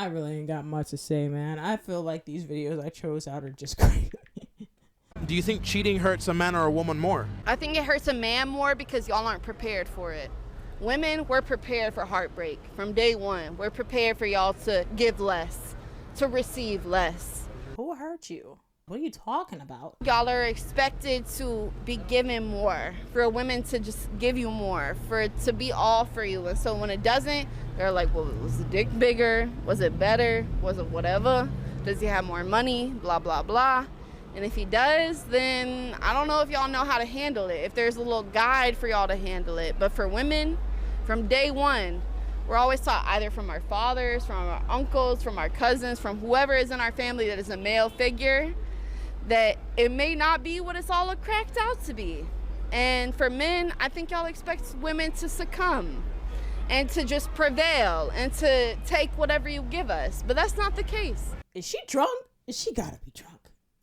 I really ain't got much to say, man. I feel like these videos I chose out are just crazy. Do you think cheating hurts a man or a woman more? I think it hurts a man more because y'all aren't prepared for it. Women, we're prepared for heartbreak from day one. We're prepared for y'all to give less, to receive less. Who hurt you? What are you talking about? Y'all are expected to be given more, for women to just give you more, for it to be all for you. And so when it doesn't, they're like, well, was the dick bigger? Was it better? Was it whatever? Does he have more money? Blah, blah, blah. And if he does, then I don't know if y'all know how to handle it, if there's a little guide for y'all to handle it. But for women, from day one, we're always taught either from our fathers, from our uncles, from our cousins, from whoever is in our family that is a male figure, that it may not be what it's all cracked out to be. And for men, I think y'all expect women to succumb and to just prevail and to take whatever you give us. But that's not the case. Is she drunk? She gotta be drunk.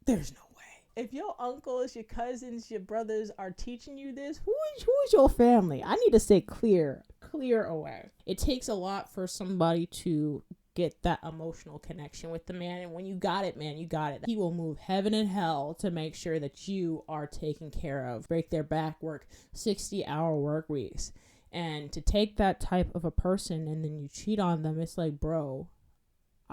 There's no way. If your uncles, your cousins, your brothers are teaching you this, who is your family? I need to stay clear away. It takes a lot for somebody to get that emotional connection with the man, and when you got it, man, you got it. He will move heaven and hell to make sure that you are taken care of. Break their back, work 60-hour work weeks, and to take that type of a person and then you cheat on them, it's like, bro,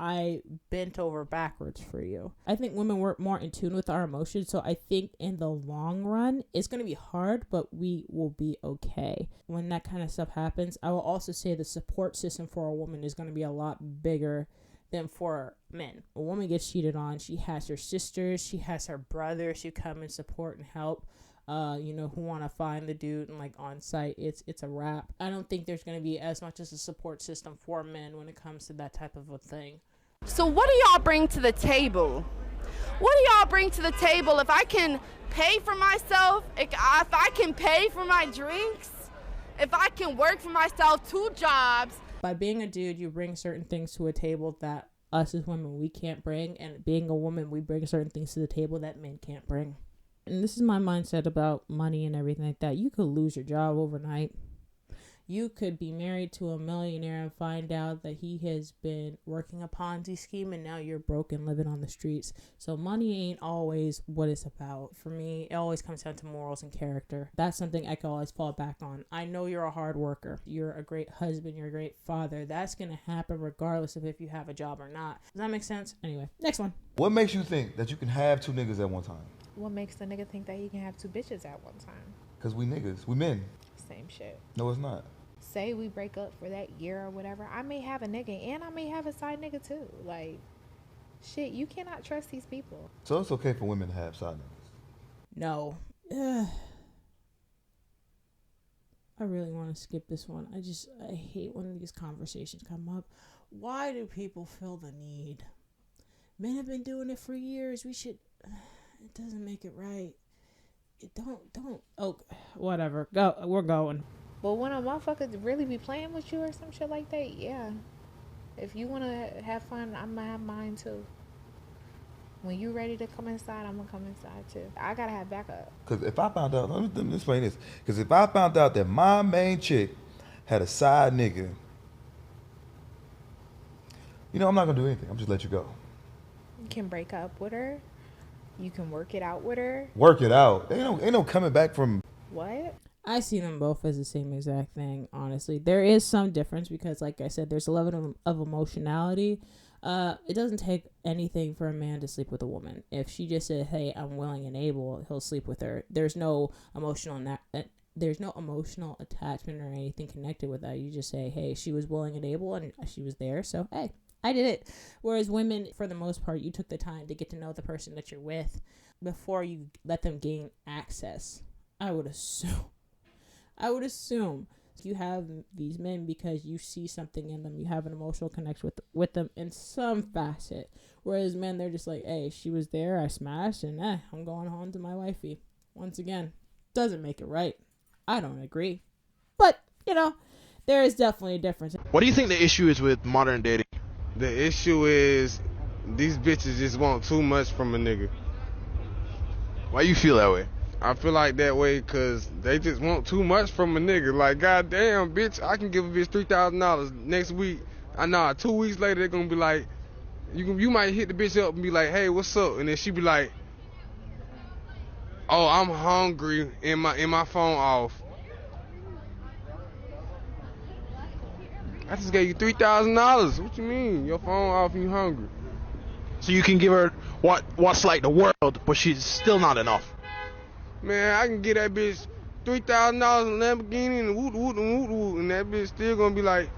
I bent over backwards for you. I think women work more in tune with our emotions, so I think in the long run, it's going to be hard, but we will be okay. When that kind of stuff happens, I will also say the support system for a woman is going to be a lot bigger than for men. A woman gets cheated on, she has her sisters, she has her brothers who come and support and help. Who want to find the dude and like on site, it's a wrap. I don't think there's going to be as much as a support system for men when it comes to that type of a thing. So what do y'all bring to the table? What do y'all bring to the table? If I can pay for myself, if I can pay for my drinks, if I can work for myself 2 jobs. By being a dude, you bring certain things to a table that us as women, we can't bring. And being a woman, we bring certain things to the table that men can't bring. And this is my mindset about money and everything like that. You could lose your job overnight. You could be married to a millionaire and find out that he has been working a Ponzi scheme and now you're broke and living on the streets. So money ain't always what it's about. For me, it always comes down to morals and character. That's something I can always fall back on. I know you're a hard worker. You're a great husband. You're a great father. That's going to happen regardless of if you have a job or not. Does that make sense? Anyway, next one. What makes you think that you can have 2 niggas at one time? What makes the nigga think that he can have 2 bitches at one time? Because we niggas. We men. Same shit. No, it's not. Say we break up for that year or whatever, I may have a nigga and I may have a side nigga too. Like, shit, you cannot trust these people. So it's okay for women to have side niggas? No. I really want to skip this one. I hate when these conversations come up. Why do people feel the need? Men have been doing it for years. We should... It doesn't make it right. It don't. Oh, whatever. Go. We're going. But when a motherfucker really be playing with you or some shit like that, yeah. If you want to have fun, I'm going to have mine too. When you ready to come inside, I'm going to come inside too. I got to have backup. Because if I found out, let me explain this. Because if I found out that my main chick had a side nigga, I'm not going to do anything. I'm just let you go. You can break up with her. You can work it out with her. Work it out. Ain't no coming back from... What? I see them both as the same exact thing, honestly. There is some difference because, like I said, there's a level of emotionality. It doesn't take anything for a man to sleep with a woman. If she just said, hey, I'm willing and able, he'll sleep with her. There's no emotional attachment or anything connected with that. You just say, hey, she was willing and able and she was there, so hey, I did it. Whereas women, for the most part, you took the time to get to know the person that you're with before you let them gain access. I would assume you have these men because you see something in them. You have an emotional connection with them in some facet. Whereas men, they're just like, hey, she was there, I smashed, and I'm going home to my wifey. Once again, doesn't make it right. I don't agree. But, there is definitely a difference. What do you think the issue is with modern dating? The issue is these bitches just want too much from a nigga. Why you feel that way? I feel like that way because they just want too much from a nigga. Like, goddamn, bitch, I can give a bitch $3,000 next week. I know 2 weeks later they're gonna be like, you might hit the bitch up and be like, hey, what's up? And then she be like, oh, I'm hungry and my phone off. I just gave you $3,000. What you mean? Your phone off and you hungry? So you can give her what's like the world, but she's still not enough. Man, I can get that bitch $3,000 in a Lamborghini and woot woot and woot woot, and that bitch still gonna be like,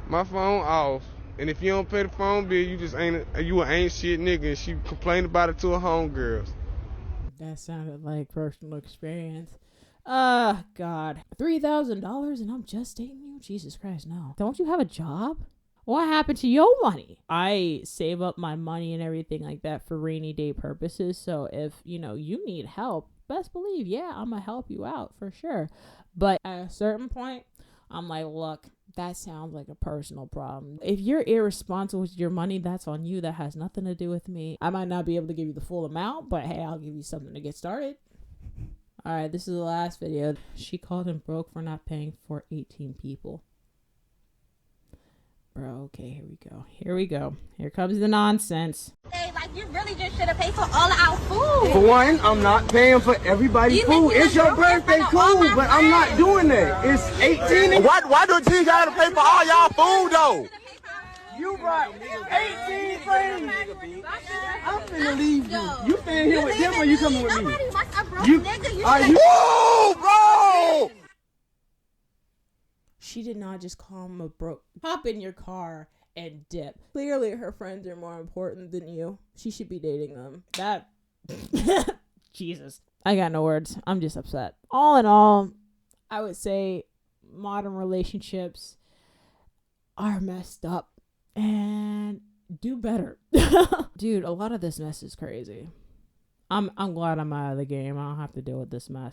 my phone off. And if you don't pay the phone bill, you ain't shit nigga. And she complained about it to her homegirls. That sounded like personal experience. God. $3,000 and I'm just dating you? Jesus Christ, no. Don't you have a job? What happened to your money? I save up my money and everything like that for rainy day purposes. So if, you need help, best believe, yeah, I'm going to help you out for sure. But at a certain point, I'm like, look, that sounds like a personal problem. If you're irresponsible with your money, that's on you. That has nothing to do with me. I might not be able to give you the full amount, but hey, I'll give you something to get started. All right, this is the last video. She called him broke for not paying for 18 people. Bro, okay, here we go. Here comes the nonsense. Hey, like, you really just should have paid for all of our food. For one, I'm not paying for everybody's food. It's your birthday, cool, but I'm not doing that. It's 18. Why do G gotta pay for all y'all food though? You brought 18 friends. I'm finna leave you. You staying here with them or you coming with me? Nobody wants a broke You nigga. are you? Whoa, bro! She did not just call him a broke. Hop in your car and dip. Clearly, her friends are more important than you. She should be dating them. That. Jesus. I got no words. I'm just upset. All in all, I would say modern relationships are messed up and do better. Dude, a lot of this mess is crazy. I'm glad I'm out of the game. I don't have to deal with this mess.